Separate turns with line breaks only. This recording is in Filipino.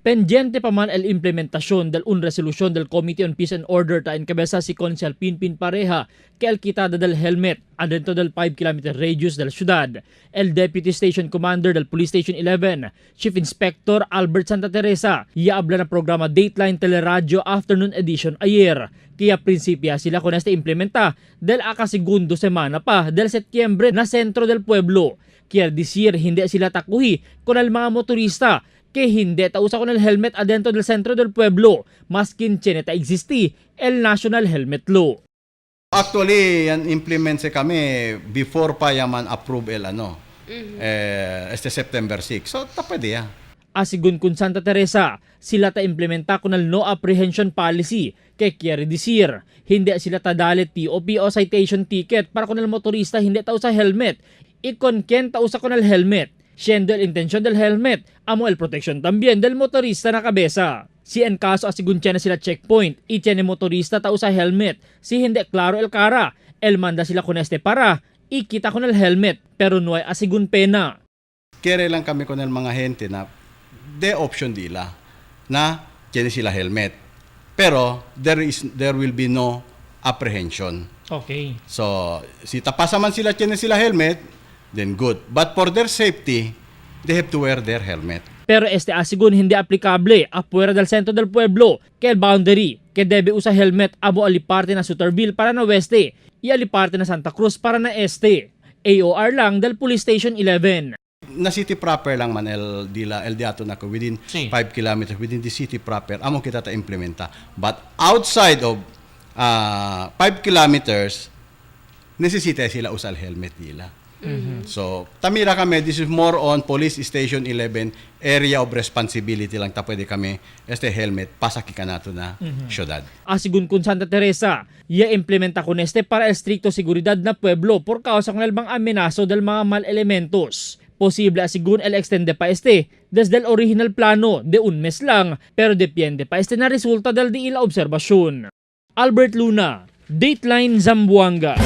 Pendiente pa man el implementación del resolución del Committee on Peace and Order ta encabeza si Consial Pinpin Pareja que el quitada del helmet adentro del 5 km radius del ciudad. El Deputy Station Commander del Police Station 11, Chief Inspector Albert Santa Teresa, iabla na programa Dateline Teleradyo Afternoon Edition ayer. Kaya prinsipya sila con este implementa del akasegundo semana pa del Setyembre na sentro del pueblo. Kaya disir hindi sila takuhi con el mga motorista que hindi tausa con el helmet adentro del centro del pueblo, maskin cheneta existi el National Helmet Law.
Actually, yan implement kami before pa yaman approve el este September 6. So, pwede ya.
Asigun kun Santa Teresa, sila ta implementa con el no apprehension policy kay quiere decir, hindi sila ta dalit TOP o citation ticket para con el motorista hindi tausa helmet. Ikon ken tausa con el helmet. Siendo el intención del helmet, amo el protection también del motorista na kabesa. Si en caso asigun na sila checkpoint, ityan ni motorista tao sa helmet. Si hindi klaro el cara, el manda sila con este para, ikita con el helmet, pero no ay asigun pena.
Kere lang kami con el mga gente na de option dila na tiene sila helmet. Pero there will be no apprehension.
Okay.
So, si tapasa man sila tiene sila helmet, then good. But for their safety, they have to wear their helmet.
Pero este asigun hindi aplikable afuera del centro del pueblo, que el boundary, que debe usa helmet abo aliparte na Suterville para na oeste, y aliparte na Santa Cruz para na este. AOR lang del Police Station 11.
Na city proper lang man el diato na ko within 5 kilometers within the city proper amo kita ta implementa. But outside of 5 kilometers, necesita sila usal helmet nila. So, tamira kami, this is more on Police Station 11 area of responsibility lang ta pwede kami este helmet pasaki ka nato na syudad.
Asigun kun Santa Teresa, ia implementa con este para el stricto seguridad na pueblo por causa con el mga amenazo del mga mal elementos. Posible asigun el extende pa este desde el original plano de un mes lang, pero depende pa este na resulta del di ila obserbasyon. Albert Luna, Dateline Zamboanga.